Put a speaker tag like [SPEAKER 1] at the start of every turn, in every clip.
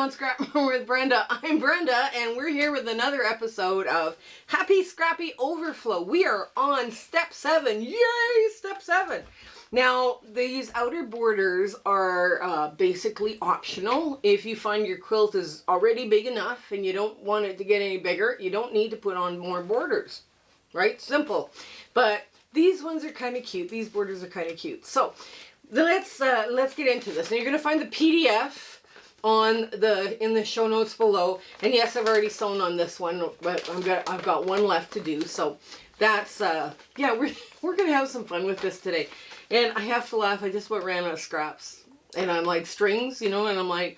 [SPEAKER 1] Mount Scrap with Brenda. I'm Brenda, and we're here with another episode of Happy Scrappy Overflow. We are on step 7. Yay, step 7. Now, these outer borders are basically optional. If you find your quilt is already big enough and you don't want it to get any bigger, you don't need to put on more borders, right? Simple. But these ones are kind of cute. These borders are kind of cute. So let's get into this. Now, you're going to find the PDF in the show notes below. And yes, I've already sewn on this one, but I've got one left to do. So that's yeah, we're gonna have some fun with this today. And I have to laugh. I just ran out of scraps, and I'm like strings, you know, and I'm like,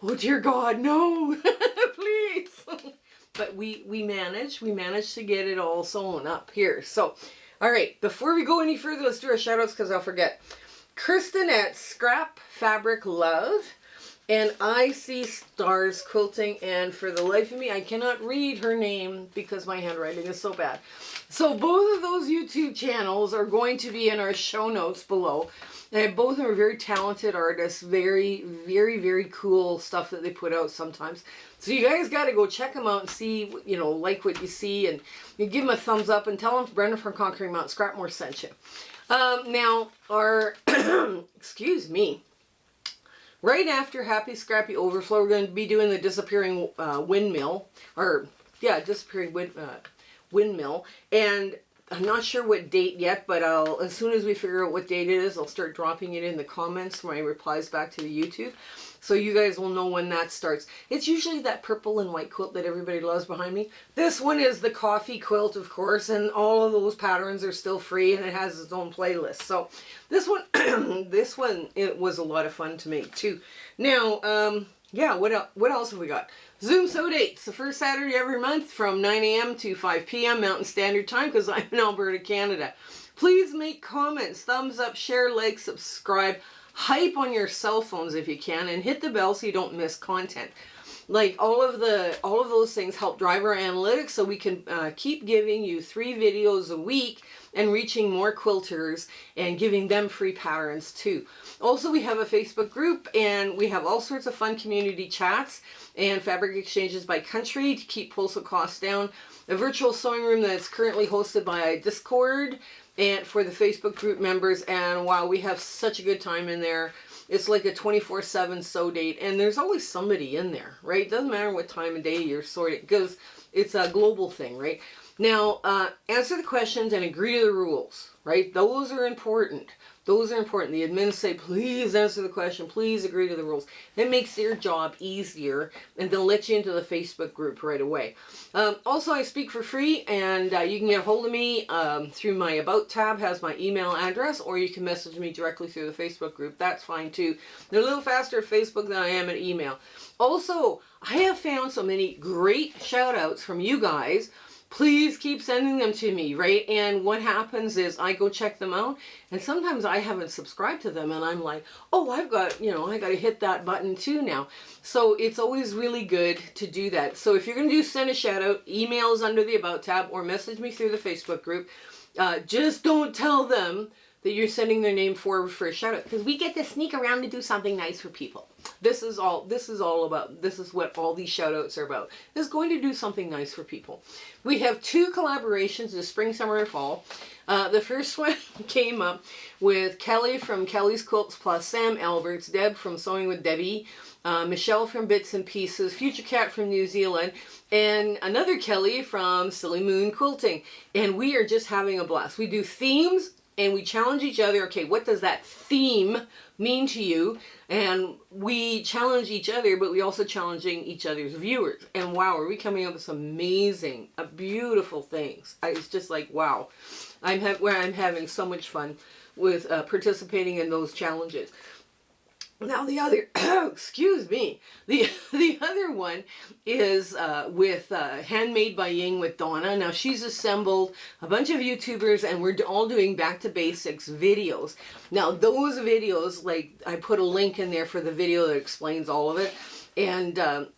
[SPEAKER 1] oh dear God, no, please. But we managed to get it all sewn up here. So, all right, before we go any further, let's do our shout outs because I'll forget. Kristen at Scrap Fabric Love. And I See Stars Quilting, and for the life of me, I cannot read her name because my handwriting is so bad. So both of those YouTube channels are going to be in our show notes below. And both of them are very talented artists, very, very, very cool stuff that they put out sometimes. So you guys got to go check them out and see, you know, like what you see, and you give them a thumbs up and tell them Brenda from Conquering Mount Scrapmore sent you. Now, our, excuse me. Right after Happy Scrappy Overflow, we're going to be doing the disappearing windmill, or yeah, disappearing windmill, and I'm not sure what date yet, but as soon as we figure out what date it is, I'll start dropping it in the comments for my replies back to the YouTube, so you guys will know when that starts. It's usually that purple and white quilt that everybody loves behind me. This one is the coffee quilt, of course, and all of those patterns are still free, and it has its own playlist. So this one, it was a lot of fun to make too. Now, yeah, what else have we got? Zoom Sew dates, the first Saturday every month from 9 a.m. to 5 p.m. Mountain Standard Time, because I'm in Alberta, Canada. Please make comments, thumbs up, share, like, subscribe, hype on your cell phones if you can, and hit the bell so you don't miss content. Like all of those things help drive our analytics, so we can keep giving you 3 videos a week and reaching more quilters and giving them free patterns too. Also, we have a Facebook group, and we have all sorts of fun community chats and fabric exchanges by country to keep postal costs down. A virtual sewing room that's currently hosted by Discord and for the Facebook group members, and wow, we have such a good time in there. It's like a 24/7 sew date, and there's always somebody in there, right? Doesn't matter what time of day you're sorting, because it's a global thing, right? Now, answer the questions and agree to the rules, right? Those are important. Those are important. The admins say, please answer the question, please agree to the rules. That makes their job easier, and they'll let you into the Facebook group right away. Also, I speak for free, and you can get a hold of me through my About tab, has my email address, or you can message me directly through the Facebook group. That's fine too. They're a little faster at Facebook than I am at email. Also, I have found so many great shout outs from you guys. Please keep sending them to me, right? And what happens is I go check them out, and sometimes I haven't subscribed to them, and I'm like, oh, I've got, you know, I got to hit that button too now. So it's always really good to do that. So if you're going to send a shout out, emails under the About tab, or message me through the Facebook group. Just don't tell them that you're sending their name forward for a shout out, because we get to sneak around to do something nice for people. This is what all these shout outs are about, is going to do something nice for people. We have 2 collaborations this spring, summer, and fall. The first one came up with Kelly from Kelly's Quilts Plus, Sam Alberts, Deb from Sewing with Debbie, Michelle from Bits and Pieces, Future Cat from New Zealand, and another Kelly from Silly Moon Quilting. And we are just having a blast. We do themes, and we challenge each other. Okay, what does that theme mean to you? And we challenge each other, but we also challenging each other's viewers. And wow, are we coming up with some amazing, beautiful things. It's just like, wow. I'm having so much fun with participating in those challenges. Now the other, excuse me, the other one is with Handmade by Ying with Donna. Now she's assembled a bunch of YouTubers, and we're all doing back to basics videos. Now those videos, like I put a link in there for the video that explains all of it. And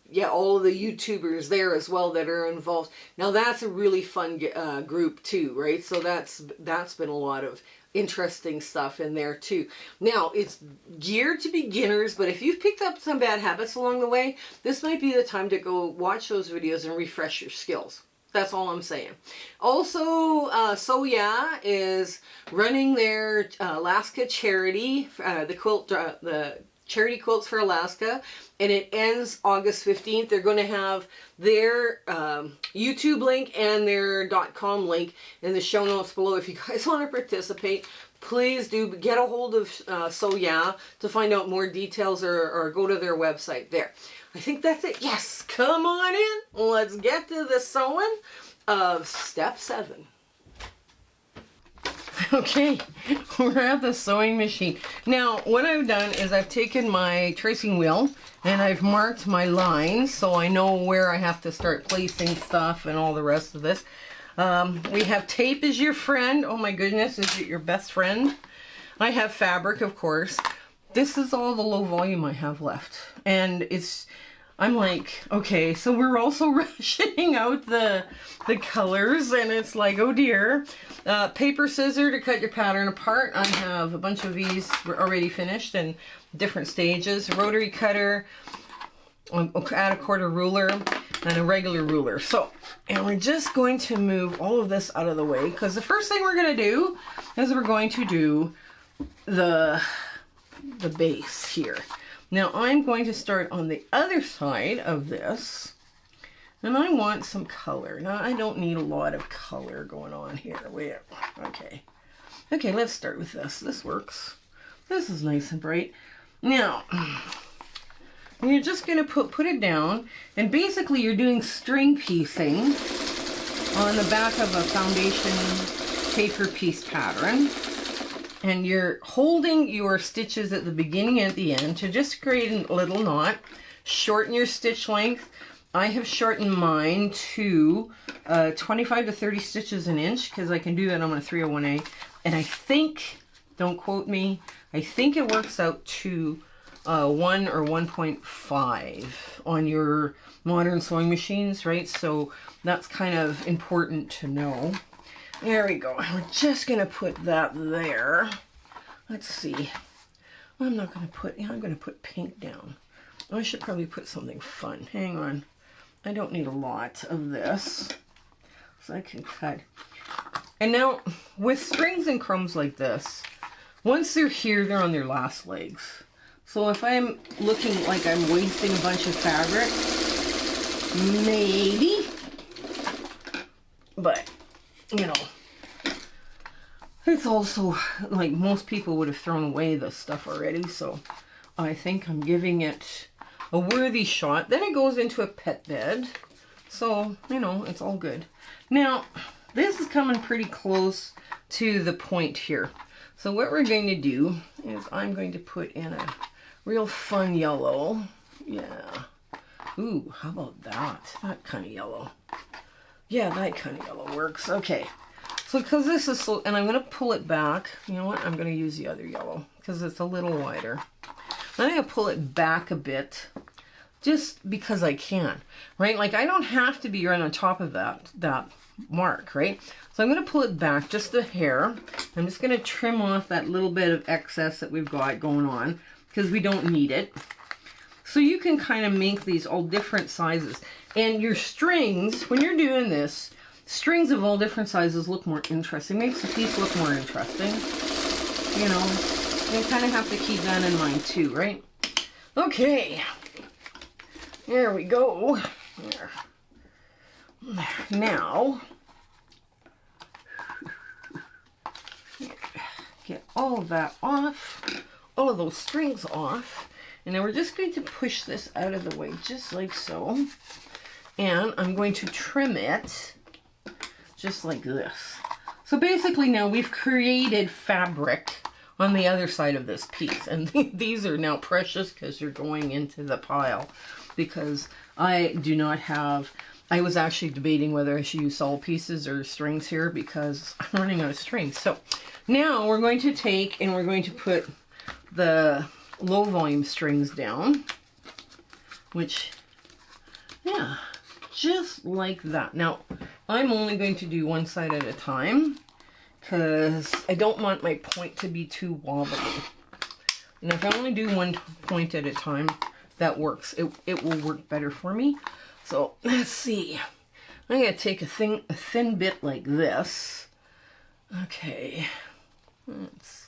[SPEAKER 1] yeah, all of the YouTubers there as well that are involved. Now that's a really fun group too, right? So that's been a lot of interesting stuff in there too. Now it's geared to beginners, but if you've picked up some bad habits along the way, this might be the time to go watch those videos and refresh your skills. That's all I'm saying. Also, So Yeah is running their Alaska charity, the Charity Quilts for Alaska, and it ends August 15th. They're going to have their YouTube link and their .com link in the show notes below. If you guys want to participate, please do get a hold of So Yeah to find out more details, or go to their website there. I think that's it. Yes, come on in. Let's get to the sewing of step 7. Okay, we're at the sewing machine. Now, what I've done is I've taken my tracing wheel and I've marked my lines so I know where I have to start placing stuff and all the rest of this. We have tape as your friend. Oh my goodness, is it your best friend? I have fabric, of course. This is all the low volume I have left. And I'm like, okay, so we're also rationing out the colors, and it's like, oh dear. Paper scissor to cut your pattern apart. I have a bunch of these already finished in different stages. Rotary cutter, add a quarter ruler, and a regular ruler. So, and we're just going to move all of this out of the way, because the first thing we're going to do is we're going to do the base here. Now I'm going to start on the other side of this, and I want some color. Now I don't need a lot of color going on here. Wait, okay. Okay, let's start with this. This works. This is nice and bright. Now, you're just going to put it down, and basically you're doing string piecing on the back of a foundation paper piece pattern. And you're holding your stitches at the beginning and at the end to just create a little knot. Shorten your stitch length. I have shortened mine to 25 to 30 stitches an inch, because I can do that on a 301A. And I think, don't quote me, I think it works out to 1 or 1.5 on your modern sewing machines, right? So that's kind of important to know. There we go. We're just going to put that there. Let's see. I'm not going to put, I'm going to put pink down. I should probably put something fun. Hang on. I don't need a lot of this, so I can cut. And now, with strings and crumbs like this, once they're here, they're on their last legs. So if I'm looking like I'm wasting a bunch of fabric, maybe, but you know, it's also like most people would have thrown away this stuff already, so I think I'm giving it a worthy shot. Then it goes into a pet bed, so you know, it's all good. Now this is coming pretty close to the point here, so what we're going to do is I'm going to put in a real fun yellow. Yeah, ooh, how about that kind of yellow? Yeah, that kind of yellow works. Okay, so because this is so, and I'm going to pull it back. You know what? I'm going to use the other yellow because it's a little wider. I'm going to pull it back a bit just because I can, right? Like I don't have to be right on top of that mark, right? So I'm going to pull it back just a hair. I'm just going to trim off that little bit of excess that we've got going on because we don't need it. So you can kind of make these all different sizes. And your strings, when you're doing this, strings of all different sizes look more interesting. Makes the piece look more interesting. You know, you kind of have to keep that in mind too, right? Okay. There we go. There. Now, get all of that off, all of those strings off. And then we're just going to push this out of the way, just like so. And I'm going to trim it just like this. So basically now we've created fabric on the other side of this piece. And these are now precious because you're going into the pile. Because I do not have, I was actually debating whether I should use solid pieces or strings here because I'm running out of strings. So now we're going to take and we're going to put the low volume strings down which, yeah, just like that. Now, I'm only going to do one side at a time because I don't want my point to be too wobbly. And if I only do one point at a time, that works. It will work better for me. So let's see. I'm going to take a thin bit like this. Okay. It's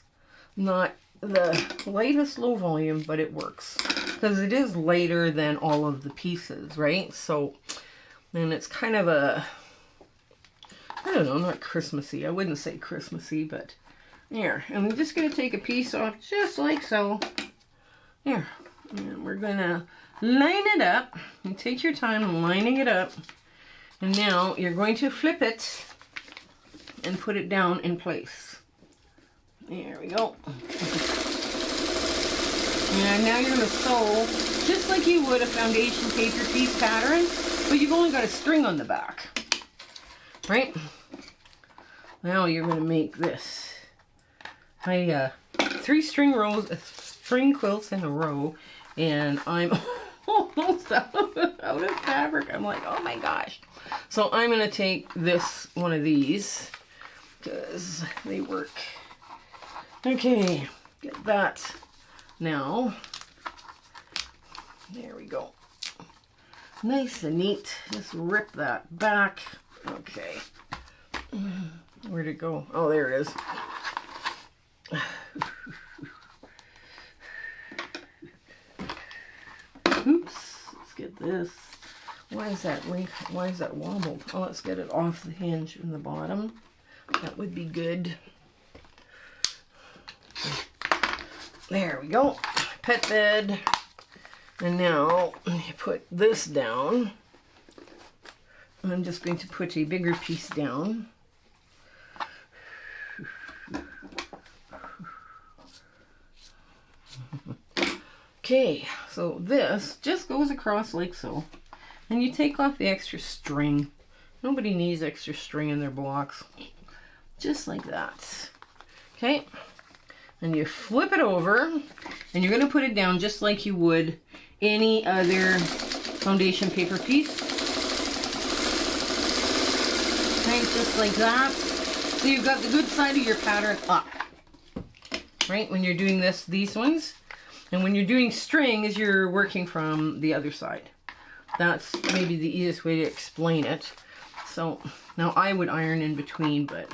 [SPEAKER 1] not the lightest low volume, but it works. Because it is lighter than all of the pieces, right? So, and it's kind of a, I don't know, not Christmassy. I wouldn't say Christmassy, but here. And I'm just going to take a piece off just like so. Here. And we're going to line it up. And take your time lining it up. And now you're going to flip it and put it down in place. There we go. And now you're going to sew just like you would a foundation paper piece pattern, but you've only got a string on the back. Right? Now you're going to make this. I 3 string quilts in a row, and I'm almost out of fabric. I'm like, oh my gosh. So I'm going to take one of these because they work. Okay, get that. Now, there we go. Nice and neat. Just rip that back. Okay. Where'd it go? Oh, there it is. Oops. Let's get this. Why is that wobbled? Oh, let's get it off the hinge in the bottom. That would be good. There we go. Pet bed. And now you put this down. I'm just going to put a bigger piece down. Okay, so this just goes across like so. And you take off the extra string. Nobody needs extra string in their blocks. Just like that. Okay. And you flip it over, and you're going to put it down just like you would any other foundation paper piece. Okay, just like that. So you've got the good side of your pattern up. Right, when you're doing these ones. And when you're doing strings, you're working from the other side. That's maybe the easiest way to explain it. So now I would iron in between, but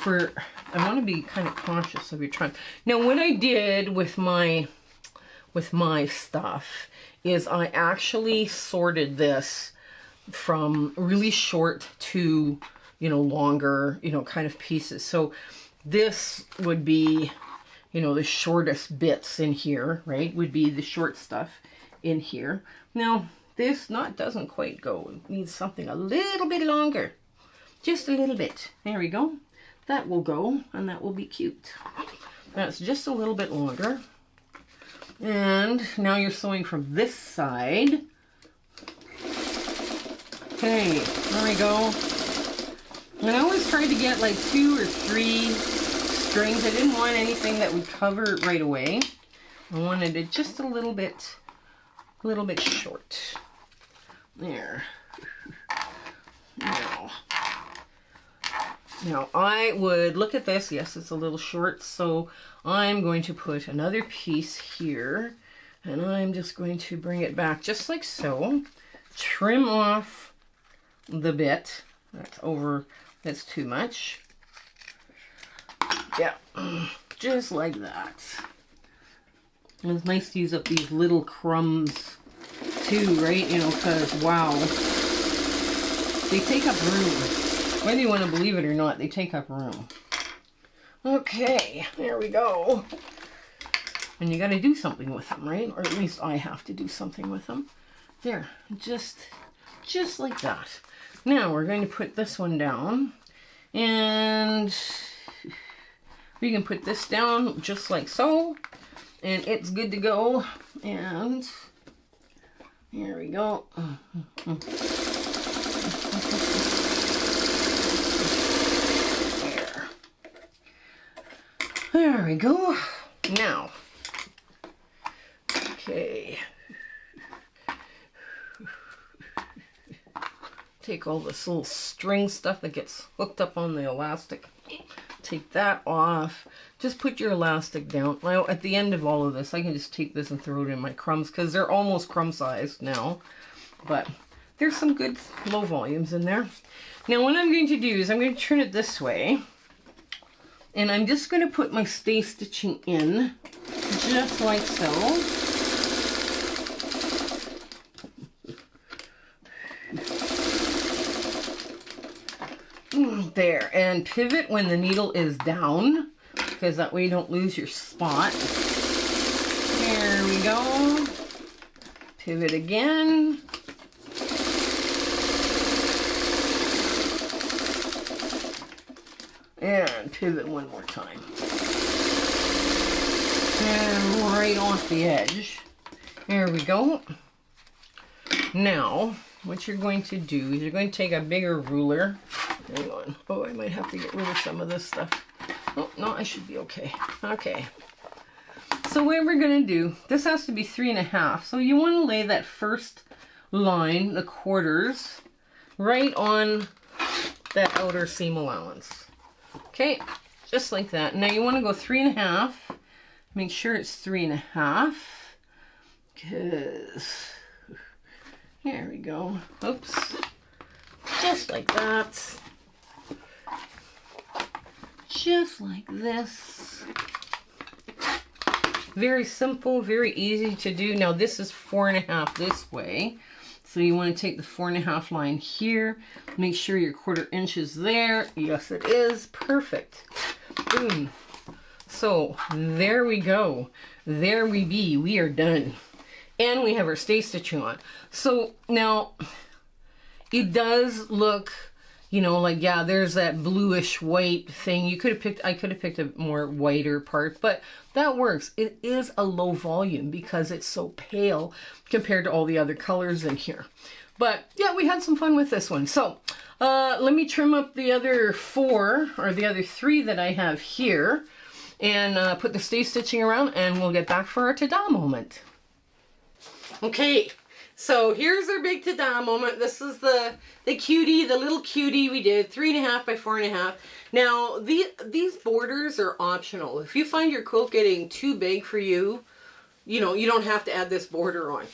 [SPEAKER 1] I want to be kind of conscious of your time. Now what I did with my stuff is I actually sorted this from really short to, longer, kind of pieces. So this would be, the shortest bits in here, right? Would be the short stuff in here. Now this knot doesn't quite go. It needs something a little bit longer. Just a little bit. There we go. That will go, and that will be cute. That's just a little bit longer. And now you're sewing from this side. Okay, there we go. And I always tried to get like 2 or 3 strings. I didn't want anything that would cover it right away. I wanted it just a little bit short. There. Now I would look at this. Yes, it's a little short, so I'm going to put another piece here, and I'm just going to bring it back just like so. Trim off the bit that's too much. Yeah, just like that. And it's nice to use up these little crumbs too, right? Because wow, they take up room. Whether you want to believe it or not, they take up room. Okay, there we go. And you got to do something with them, right? Or at least I have to do something with them. There, just like that. Now we're going to put this one down. And we can put this down just like so. And it's good to go. And here we go. There we go. Now, okay. take all this little string stuff that gets hooked up on the elastic. Take that off. Just put your elastic down. Now, at the end of all of this, I can just take this and throw it in my crumbs because they're almost crumb sized now. But there's some good low volumes in there. Now, what I'm going to do is I'm going to turn it this way. And I'm just going to put my stay stitching in, just like so. There, and pivot when the needle is down, because that way you don't lose your spot. There we go. Pivot again. And pivot one more time. And right off the edge. There we go. Now, what you're going to do is you're going to take a bigger ruler. Hang on. Oh, I might have to get rid of some of this stuff. Oh, no, I should be okay. Okay. So what we're going to do, this has to be 3.5. So you want to lay that first line, the quarters, right on that outer seam allowance. Okay, just like that. Now you want to go 3.5. Make sure it's 3.5. Because, there we go. Oops. Just like that. Just like this. Very simple, very easy to do. Now this is 4.5 this way. So you want to take the 4.5 line here. Make sure your 1/4 inch is there. Yes, it is. Perfect. Boom. So there we go. There we be. We are done. And we have our stay stitching on. So now it does look, you know, like, yeah, there's that bluish white thing. You could have picked, I could have picked a more whiter part, but that works. It is a low volume because it's so pale compared to all the other colors in here. But yeah, we had some fun with this one. So let me trim up the other 4 or the other 3 that I have here and put the stay stitching around, and we'll get back for our ta-da moment. Okay. So here's our big ta-da moment. This is the cutie, the little cutie we did, 3.5 by 4.5. Now these borders are optional. If you find your quilt getting too big for you, you know, you don't have to add this border on.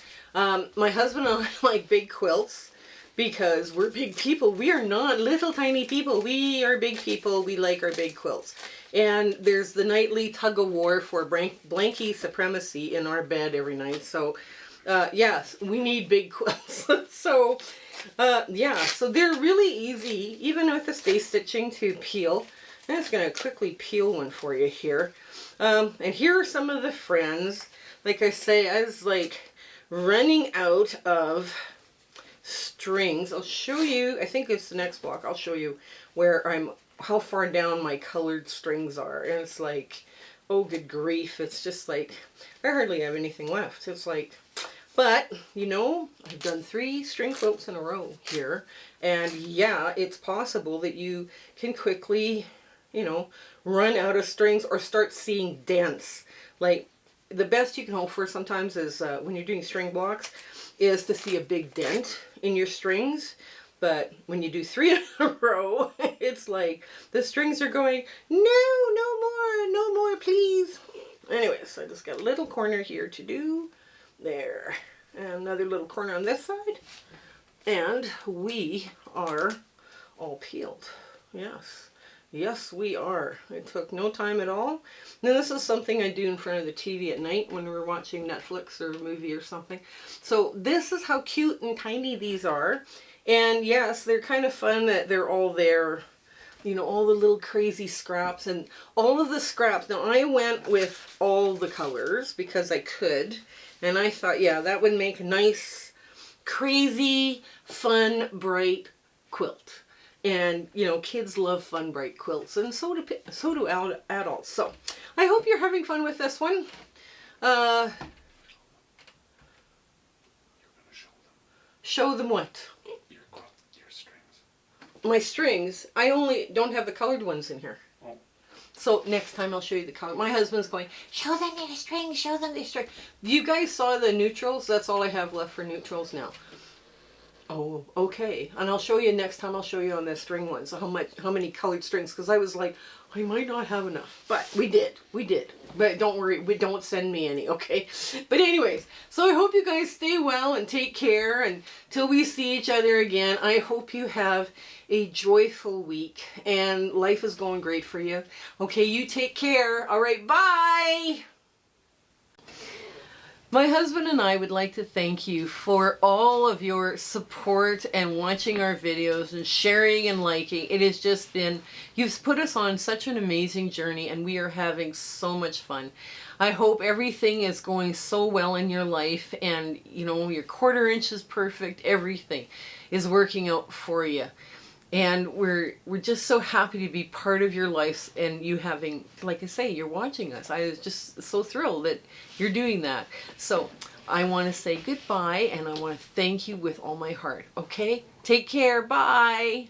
[SPEAKER 1] My husband and I like big quilts because we're big people. We are not little tiny people. We are big people. We like our big quilts. And there's the nightly tug of war for blankie supremacy in our bed every night. So yes, we need big quilts. So yeah, so they're really easy, even with the stay stitching, to peel. I'm just going to quickly peel one for you here. And here are some of the friends. Like I say, I was like running out of strings. I'll show you, I think it's the next block, I'll show you where how far down my colored strings are. And it's like, oh good grief, it's just like, I hardly have anything left. It's like, but, you know, I've done 3 string quilts in a row here. And yeah, it's possible that you can quickly, you know, run out of strings or start seeing dents. Like, the best you can hope for sometimes is when you're doing string blocks is to see a big dent in your strings. But when you do 3 in a row, it's like the strings are going, no more, please. Anyways, I just got a little corner here to do. There. And another little corner on this side. And we are all peeled. Yes. Yes, we are. It took no time at all. Now, this is something I do in front of the TV at night when we're watching Netflix or a movie or something. So this is how cute and tiny these are. And yes, they're kind of fun that they're all there. You know, all the little crazy scraps and all of the scraps. Now, I went with all the colors because I could. And I thought, yeah, that would make a nice, crazy, fun, bright quilt. And, you know, kids love fun, bright quilts. And so do adults. So, I hope you're having fun with this one. You're going to show them what? Your strings. My strings? I only don't have the colored ones in here. Oh. So next time I'll show you the color. My husband's going, show them their strings, show them their strings. You guys saw the neutrals? That's all I have left for neutrals now. Oh, okay. And I'll show you next time. I'll show you on the string one. So how many colored strings? Because I was like, I might not have enough, but we did. But don't worry, don't send me any, okay? But anyways, so I hope you guys stay well and take care. And till we see each other again, I hope you have a joyful week and life is going great for you. Okay, you take care. All right, bye. My husband and I would like to thank you for all of your support and watching our videos and sharing and liking. It has just been, you've put us on such an amazing journey and we are having so much fun. I hope everything is going so well in your life and you know, your 1/4 inch is perfect, everything is working out for you. And we're just so happy to be part of your life and you having, like I say, you're watching us. I was just so thrilled that you're doing that. So I want to say goodbye and I want to thank you with all my heart. Okay? Take care. Bye.